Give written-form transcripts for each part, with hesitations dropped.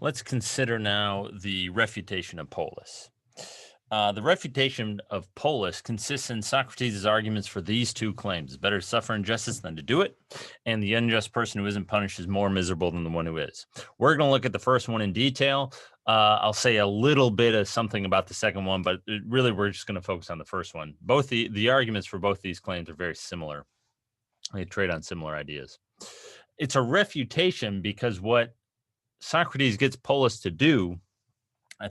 Let's consider now the refutation of Polus. The refutation of Polus consists in Socrates' arguments for these two claims: it's better to suffer injustice than to do it, and the unjust person who isn't punished is more miserable than the one who is. We're going to look at the first one in detail. I'll say a little bit of something about the second one, but really we're just going to focus on the first one. Both the arguments for both these claims are very similar. They trade on similar ideas. It's a refutation because what Socrates gets Polus to do,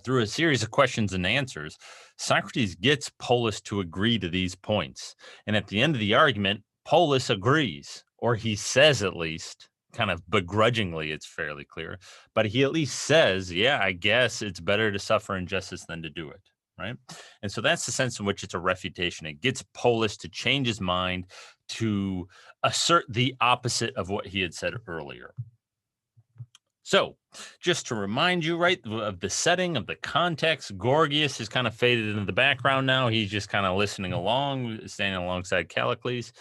through a series of questions and answers, Socrates gets Polus to agree to these points. And at the end of the argument, Polus agrees, or he says, at least, kind of begrudgingly, it's fairly clear, but he at least says, yeah, I guess it's better to suffer injustice than to do it. Right. And so that's the sense in which it's a refutation. It gets Polus to change his mind, to assert the opposite of what he had said earlier. So, just to remind you, right, of the setting, of the context, Gorgias has kind of faded into the background now. He's just kind of listening along, standing alongside Callicles,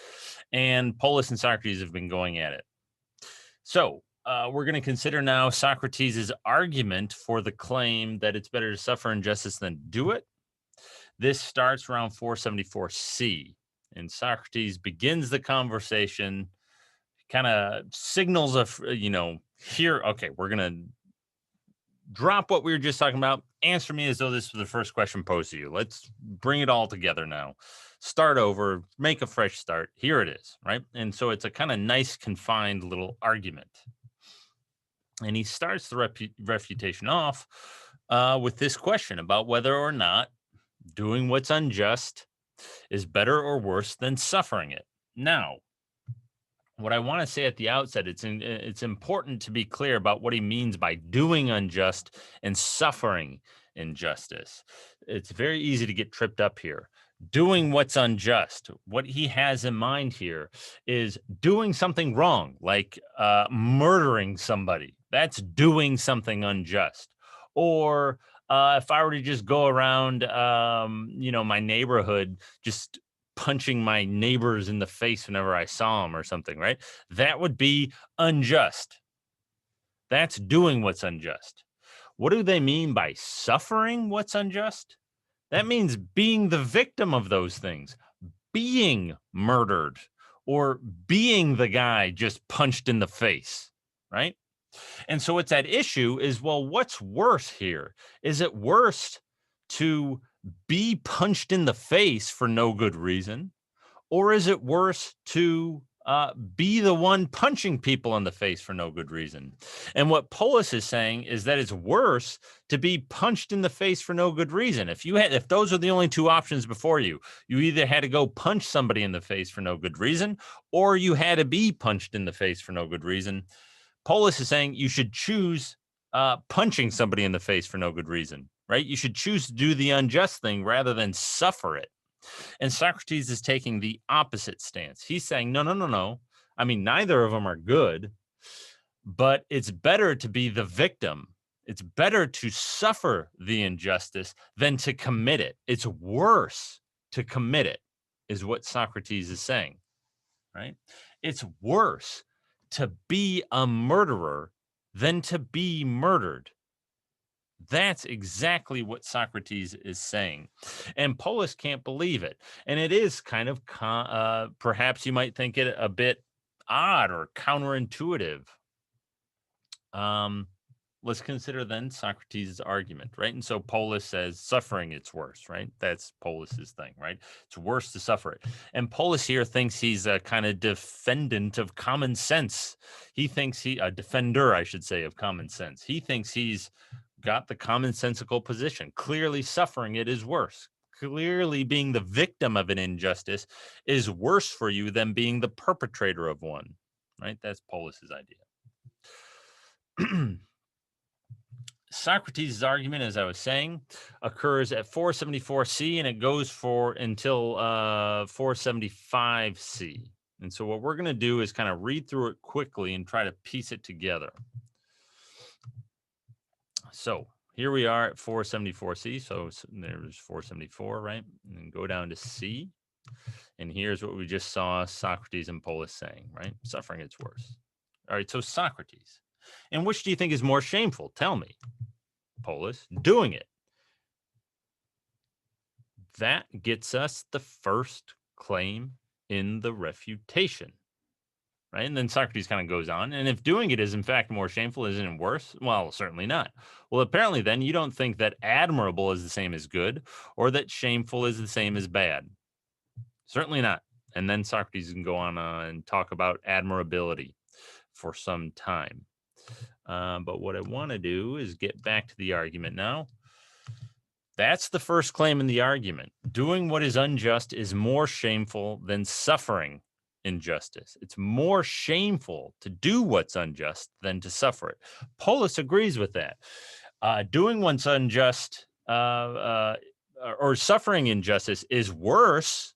and Polus and Socrates have been going at it. So, we're going to consider now Socrates' argument for the claim that it's better to suffer injustice than do it. This starts around 474C, and Socrates begins the conversation, kind of signals of, here, okay, we're going to drop what we were just talking about. Answer me as though this was the first question posed to you. Let's bring it all together now. Start over, make a fresh start. Here it is, right? And so it's a kind of nice, confined little argument. And he starts the refutation off with this question about whether or not doing what's unjust is better or worse than suffering it. Now, what I want to say at the outset, it's important to be clear about what he means by doing unjust and suffering injustice. It's very easy to get tripped up here. Doing what's unjust, what he has in mind here is doing something wrong, like murdering somebody. That's doing something unjust. Or if I were to just go around, my neighborhood, just punching my neighbors in the face whenever I saw them or something, right? That would be unjust. That's doing what's unjust. What do they mean by suffering what's unjust? That means being the victim of those things, being murdered, or being the guy just punched in the face, right? And so what's at issue is, well, what's worse here? Is it worse to be punched in the face for no good reason? Or is it worse to be the one punching people in the face for no good reason? And what Polus is saying is that it's worse to be punched in the face for no good reason. If those are the only two options before you, you either had to go punch somebody in the face for no good reason, or you had to be punched in the face for no good reason. Polus is saying you should choose punching somebody in the face for no good reason, right? You should choose to do the unjust thing rather than suffer it. And Socrates is taking the opposite stance. He's saying, no, no, no, no. I mean, neither of them are good, but it's better to be the victim. It's better to suffer the injustice than to commit it. It's worse to commit it, is what Socrates is saying, right? It's worse to be a murderer than to be murdered. That's exactly what Socrates is saying. And Polus can't believe it. And it is kind of, perhaps you might think it a bit odd or counterintuitive. Let's consider then Socrates' argument, right? And so Polus says suffering, it's worse, right? That's Polus's thing, right? It's worse to suffer it. And Polus here thinks he's a kind of defendant of common sense. He thinks a defender, I should say, of common sense. He thinks he's got the commonsensical position. Clearly suffering it is worse. Clearly being the victim of an injustice is worse for you than being the perpetrator of one, right? That's Polus's idea. Socrates' argument, as I was saying, occurs at 474C, and it goes for until 475C. And so what we're going to do is kind of read through it quickly and try to piece it together. So here we are at 474C. So there's 474, right? And go down to C. And here's what we just saw Socrates and Polus saying, right? Suffering, it's worse. All right, so Socrates. And which do you think is more shameful? Tell me. Polus, doing it. That gets us the first claim in the refutation, right? And then Socrates kind of goes on, and if doing it is in fact more shameful, isn't it worse? Well, certainly not. Well, apparently then you don't think that admirable is the same as good, or that shameful is the same as bad. Certainly not. And then Socrates can go on and talk about admirability for some time. But what I want to do is get back to the argument now. That's the first claim in the argument. Doing what is unjust is more shameful than suffering injustice. It's more shameful to do what's unjust than to suffer it. Polus agrees with that. Doing what's unjust or suffering injustice is worse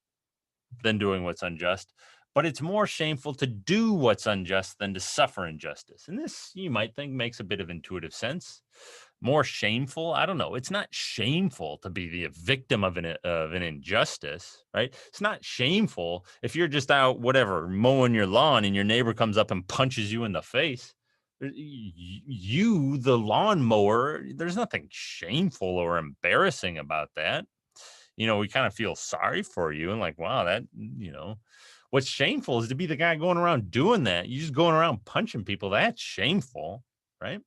than doing what's unjust, but it's more shameful to do what's unjust than to suffer injustice. And this, you might think, makes a bit of intuitive sense. More shameful? I don't know. It's not shameful to be the victim of an injustice, right? It's not shameful if you're just out, whatever, mowing your lawn and your neighbor comes up and punches you in the face. You, the lawnmower, there's nothing shameful or embarrassing about that. You know, we kind of feel sorry for you and like, wow, that, you know, what's shameful is to be the guy going around doing that. You just going around punching people. That's shameful, right?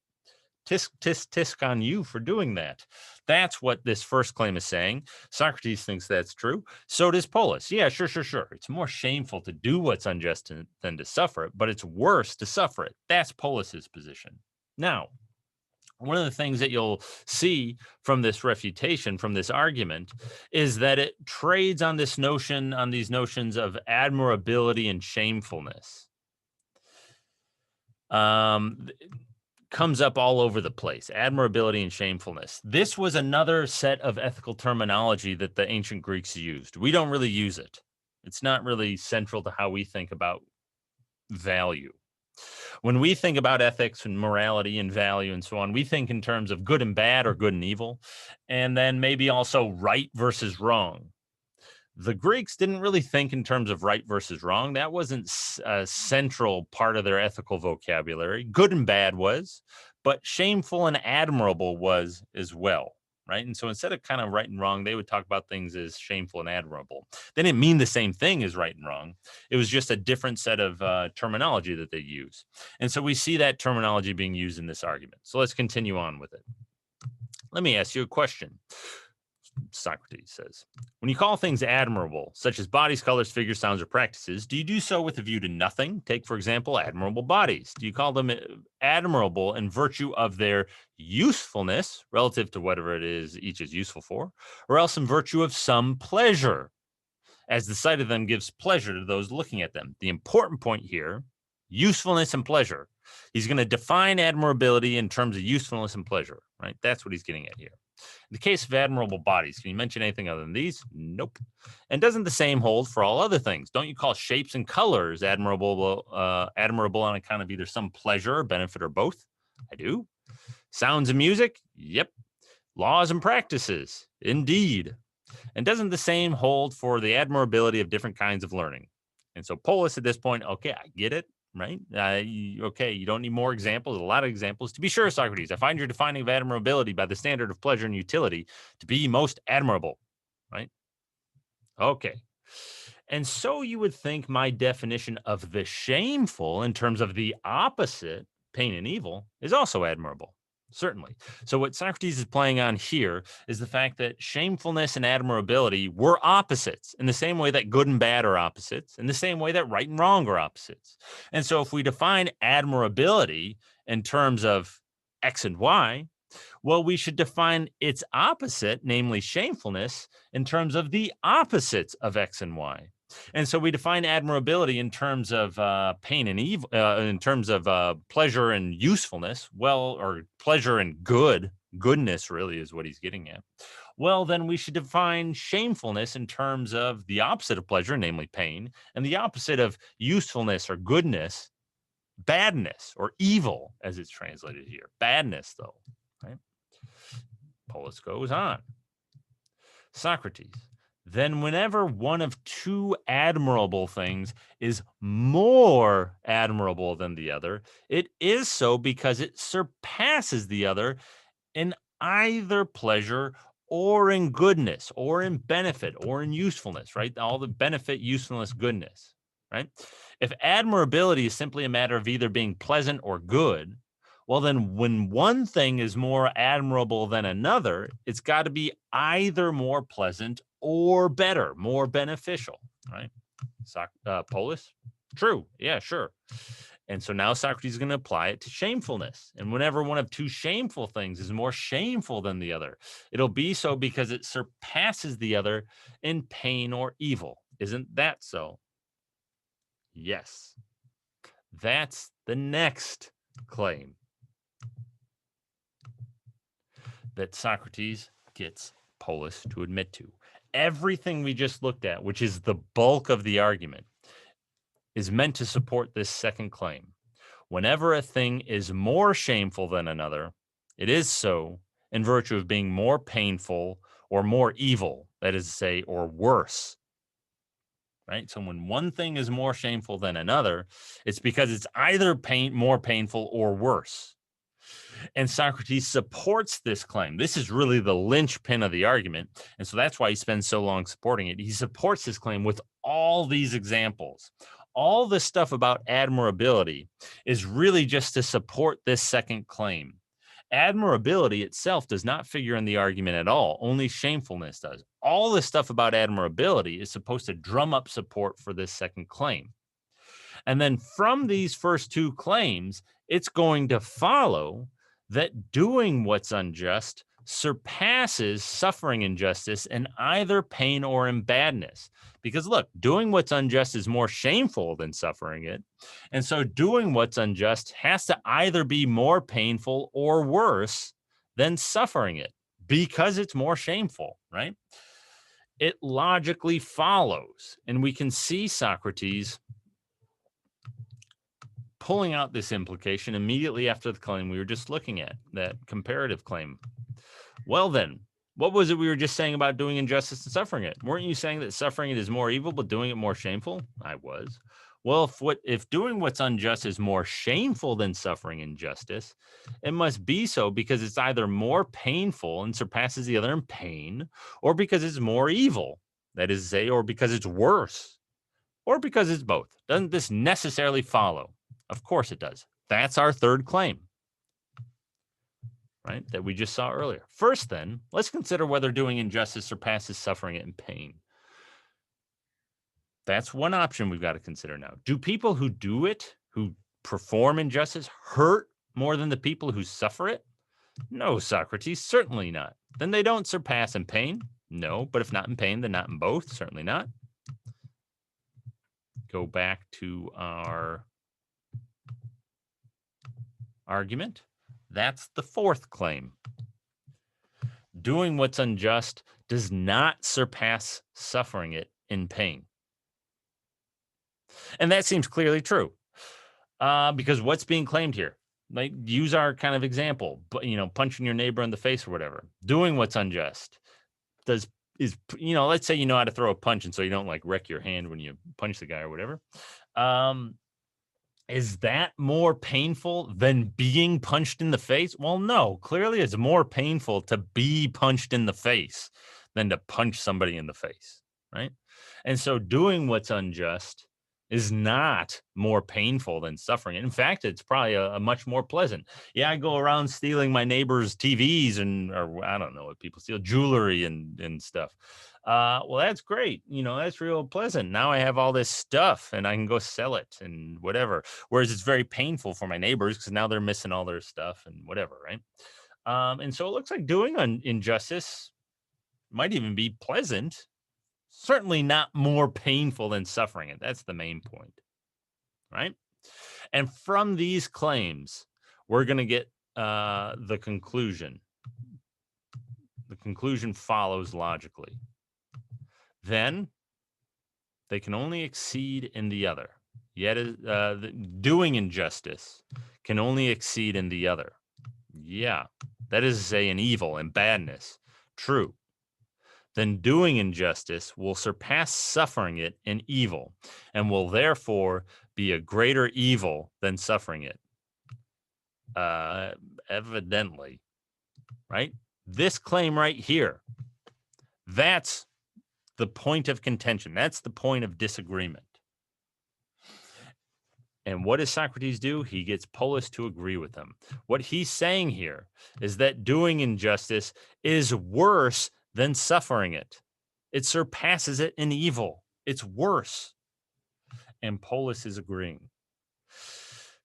Tisk, tisk, tisk on you for doing that. That's what this first claim is saying. Socrates thinks that's true. So does Polus. Yeah, sure. It's more shameful to do what's unjust than to suffer it, but it's worse to suffer it. That's Polus's position. Now, one of the things that you'll see from this refutation, from this argument, is that it trades on this notion, on these notions of admirability and shamefulness. Comes up all over the place, admirability and shamefulness. This was another set of ethical terminology that the ancient Greeks used. We don't really use it. It's not really central to how we think about value. When we think about ethics and morality and value and so on, we think in terms of good and bad or good and evil, and then maybe also right versus wrong. The Greeks didn't really think in terms of right versus wrong. That wasn't a central part of their ethical vocabulary. Good and bad was, but shameful and admirable was as well, right? And so instead of kind of right and wrong, they would talk about things as shameful and admirable. They didn't mean the same thing as right and wrong. It was just a different set of terminology that they use. And so we see that terminology being used in this argument. So let's continue on with it. Let me ask you a question. Socrates says, when you call things admirable, such as bodies, colors, figures, sounds, or practices, do you do so with a view to nothing? Take, for example, admirable bodies. Do you call them admirable in virtue of their usefulness relative to whatever it is each is useful for, or else in virtue of some pleasure, as the sight of them gives pleasure to those looking at them? The important point here, usefulness and pleasure. He's going to define admirability in terms of usefulness and pleasure, right? That's what he's getting at here. In the case of admirable bodies, can you mention anything other than these? Nope. And doesn't the same hold for all other things? Don't you call shapes and colors admirable on account of either some pleasure or benefit or both? I do. Sounds and music? Yep. Laws and practices? Indeed. And doesn't the same hold for the admirability of different kinds of learning? And so Polus at this point, okay, I get it. Right? Okay, you don't need more examples, a lot of examples. To be sure, Socrates, I find your defining of admirability by the standard of pleasure and utility to be most admirable, right? Okay. And so you would think my definition of the shameful in terms of the opposite, pain and evil, is also admirable. Certainly. So what Socrates is playing on here is the fact that shamefulness and admirability were opposites in the same way that good and bad are opposites, in the same way that right and wrong are opposites. And so if we define admirability in terms of X and Y, well, we should define its opposite, namely shamefulness, in terms of the opposites of X and Y. And so we define admirability in terms of pain and evil, in terms of pleasure and usefulness, well, or pleasure and goodness really is what he's getting at. Well, then we should define shamefulness in terms of the opposite of pleasure, namely pain, and the opposite of usefulness or goodness, badness or evil, as it's translated here. Badness, though, right? Polus goes on. Socrates, then whenever one of two admirable things is more admirable than the other, it is so because it surpasses the other in either pleasure or in goodness or in benefit or in usefulness, right? All the benefit, usefulness, goodness, right? If admirability is simply a matter of either being pleasant or good, well, then when one thing is more admirable than another, it's got to be either more pleasant or better, more beneficial, right? Polus? True. Yeah, sure. And so now Socrates is going to apply it to shamefulness. And whenever one of two shameful things is more shameful than the other, it'll be so because it surpasses the other in pain or evil. Isn't that so? Yes. That's the next claim that Socrates gets Polus to admit to. Everything we just looked at, which is the bulk of the argument, is meant to support this second claim. Whenever a thing is more shameful than another, it is so in virtue of being more painful or more evil, that is to say, or worse. Right? So when one thing is more shameful than another, it's because it's either more painful or worse. And Socrates supports this claim. This is really the linchpin of the argument. And so that's why he spends so long supporting it. He supports this claim with all these examples. All the stuff about admirability is really just to support this second claim. Admirability itself does not figure in the argument at all. Only shamefulness does. All this stuff about admirability is supposed to drum up support for this second claim. And then from these first two claims, it's going to follow that doing what's unjust surpasses suffering injustice in either pain or in badness. Because look, doing what's unjust is more shameful than suffering it. And so doing what's unjust has to either be more painful or worse than suffering it because it's more shameful, right? It logically follows. And we can see Socrates pulling out this implication immediately after the claim we were just looking at, that comparative claim. Well, then, what was it we were just saying about doing injustice and suffering it? Weren't you saying that suffering it is more evil, but doing it more shameful? I was. Well, if doing what's unjust is more shameful than suffering injustice, it must be so because it's either more painful and surpasses the other in pain, or because it's more evil, that is to say, or because it's worse, or because it's both. Doesn't this necessarily follow? Of course it does. That's our third claim, right, that we just saw earlier. First, then, let's consider whether doing injustice surpasses suffering it in pain. That's one option we've got to consider now. Do people who do it, who perform injustice, hurt more than the people who suffer it? No, Socrates, certainly not. Then they don't surpass in pain? No, but if not in pain, then not in both? Certainly not. Go back to our argument. That's the fourth claim. Doing what's unjust does not surpass suffering it in pain. And that seems clearly true because what's being claimed here? Like, use our kind of example, but punching your neighbor in the face or whatever. Doing what's unjust let's say you know how to throw a punch, and so you don't like wreck your hand when you punch the guy or whatever. Is that more painful than being punched in the face? Well, no, clearly it's more painful to be punched in the face than to punch somebody in the face, right? And so doing what's unjust is not more painful than suffering. In fact, it's probably a much more pleasant. Yeah, I go around stealing my neighbor's TVs or I don't know what people steal, jewelry and stuff. Well, that's great. That's real pleasant. Now I have all this stuff and I can go sell it and whatever. Whereas it's very painful for my neighbors because now they're missing all their stuff and whatever, right? And so it looks like doing injustice might even be pleasant. Certainly not more painful than suffering it. That's the main point, right? And from these claims, we're going to get the conclusion. The conclusion follows logically. Then they can only exceed in the other. Yet doing injustice can only exceed in the other. Yeah, that is to say in evil and badness. True. then doing injustice will surpass suffering it in evil and will therefore be a greater evil than suffering it. Evidently, right? This claim right here, that's the point of contention. That's the point of disagreement. And what does Socrates do? He gets Polus to agree with him. What he's saying here is that doing injustice is worse than suffering it. It surpasses it in evil. It's worse. And Polus is agreeing.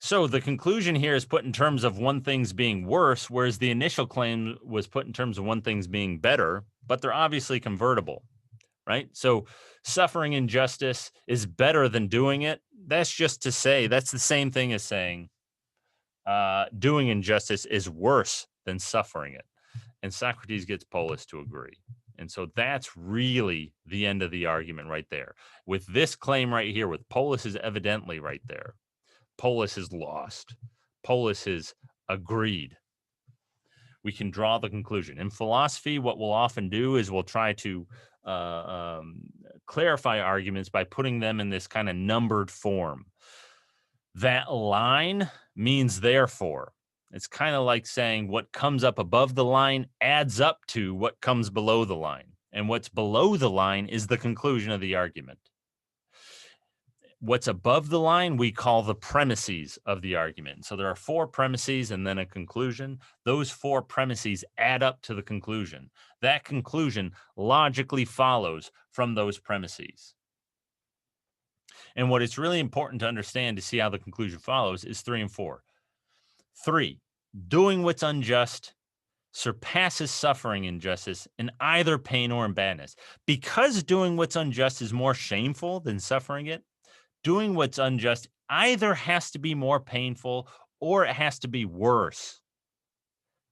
So the conclusion here is put in terms of one thing's being worse, whereas the initial claim was put in terms of one thing's being better, but they're obviously convertible, right? So suffering injustice is better than doing it. That's just to say, that's the same thing as saying doing injustice is worse than suffering it. And Socrates gets Polus to agree. And so that's really the end of the argument right there. With this claim right here, with Polus is evidently right there, Polus is lost. Polus is agreed. We can draw the conclusion. In philosophy, what we'll often do is we'll try to clarify arguments by putting them in this kind of numbered form. That line means therefore. It's kind of like saying what comes up above the line adds up to what comes below the line. And what's below the line is the conclusion of the argument. What's above the line, we call the premises of the argument. So there are 4 premises and then a conclusion. Those 4 premises add up to the conclusion. That conclusion logically follows from those premises. And what it's really important to understand to see how the conclusion follows is 3 and 4. 3, doing what's unjust surpasses suffering injustice in either pain or in badness. Because doing what's unjust is more shameful than suffering it, doing what's unjust either has to be more painful or it has to be worse.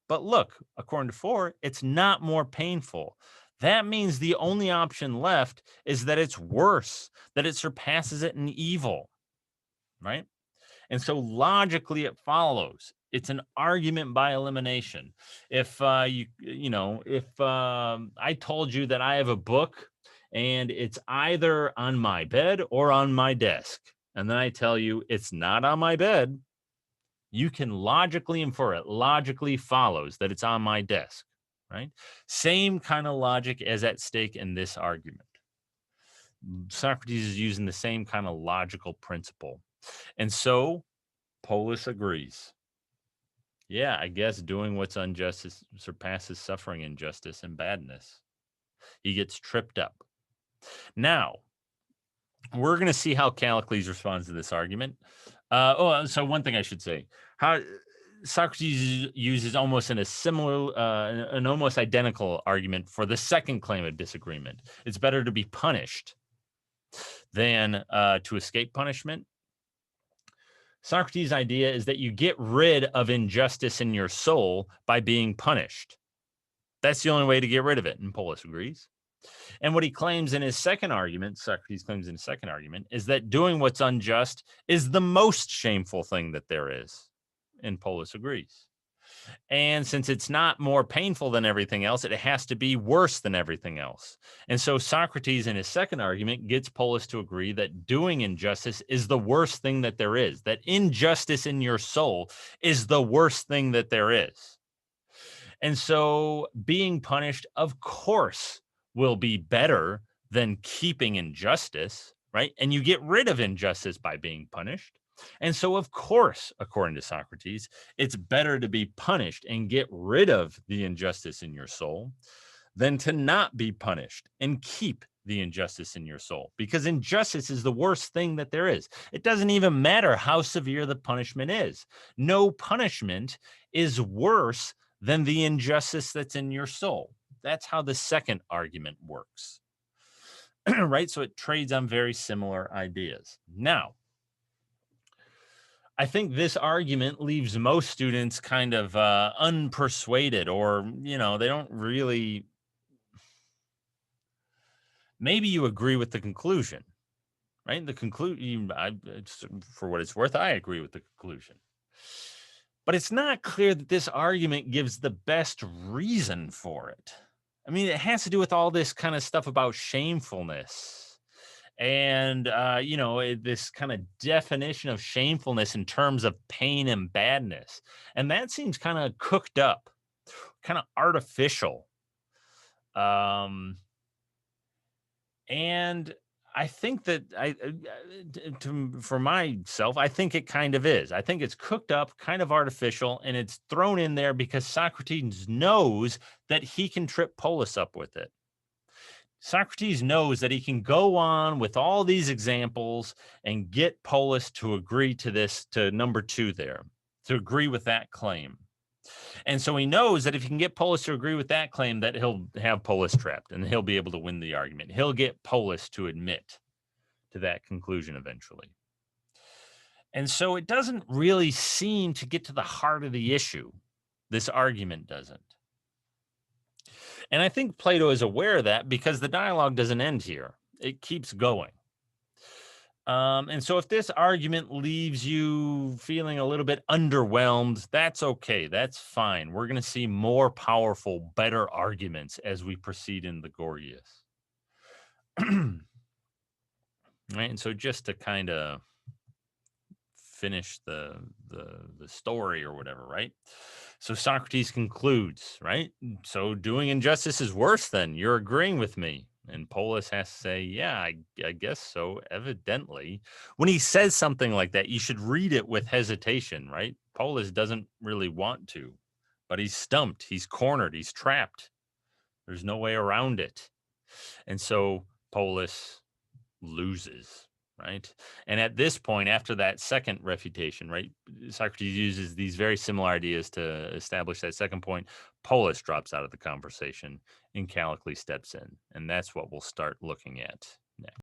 But look, according to 4, it's not more painful. That means the only option left is that it's worse, that it surpasses it in evil, right? And so logically it follows. It's an argument by elimination. If I told you that I have a book and it's either on my bed or on my desk, and then I tell you it's not on my bed, you can logically infer it. Logically follows that it's on my desk, right? Same kind of logic as at stake in this argument. Socrates is using the same kind of logical principle. And so Polus agrees. Yeah, I guess doing what's unjust surpasses suffering injustice and badness. He gets tripped up. Now, we're going to see how Callicles responds to this argument. So one thing I should say, how Socrates uses almost an almost identical argument for the second claim of disagreement. It's better to be punished than to escape punishment. Socrates' idea is that you get rid of injustice in your soul by being punished. That's the only way to get rid of it, and Polus agrees. And what he claims in his second argument, Socrates claims in his second argument, is that doing what's unjust is the most shameful thing that there is, and Polus agrees. And since it's not more painful than everything else, it has to be worse than everything else. And so Socrates, in his second argument, gets Polus to agree that doing injustice is the worst thing that there is, that injustice in your soul is the worst thing that there is. And so being punished, of course, will be better than keeping injustice, right? And you get rid of injustice by being punished. And so, of course, according to Socrates, it's better to be punished and get rid of the injustice in your soul than to not be punished and keep the injustice in your soul, because injustice is the worst thing that there is. It doesn't even matter how severe the punishment is. No punishment is worse than the injustice that's in your soul. That's how the second argument works, right? So it trades on very similar ideas. Now, I think this argument leaves most students kind of unpersuaded, or, they don't really, maybe you agree with the conclusion, right? The conclusion, for what it's worth, I agree with the conclusion. But it's not clear that this argument gives the best reason for it. I mean, it has to do with all this kind of stuff about shamefulness and, this kind of definition of shamefulness in terms of pain and badness. And that seems kind of cooked up, kind of artificial. Um, and I think that for myself, I think it kind of is. I think it's cooked up, kind of artificial, and it's thrown in there because Socrates knows that he can trip Polus up with it. Socrates knows that he can go on with all these examples and get Polus to agree to this, to number 2 there, to agree with that claim. And so he knows that if he can get Polus to agree with that claim, that he'll have Polus trapped and he'll be able to win the argument. He'll get Polus to admit to that conclusion eventually. And so it doesn't really seem to get to the heart of the issue. This argument doesn't. And I think Plato is aware of that because the dialogue doesn't end here. It keeps going. And so if this argument leaves you feeling a little bit underwhelmed, that's okay. That's fine. We're going to see more powerful, better arguments as we proceed in the Gorgias. Right. And so just to kind of finish the story or whatever, right? So Socrates concludes, right? So doing injustice is worse than you're agreeing with me. And Polus has to say, yeah, I guess so, evidently. When he says something like that, you should read it with hesitation, right? Polus doesn't really want to, but he's stumped, he's cornered, he's trapped. There's no way around it. And so Polus loses, right? And at this point, after that second refutation, right, Socrates uses these very similar ideas to establish that second point. Polus drops out of the conversation and Callicles steps in. And that's what we'll start looking at next.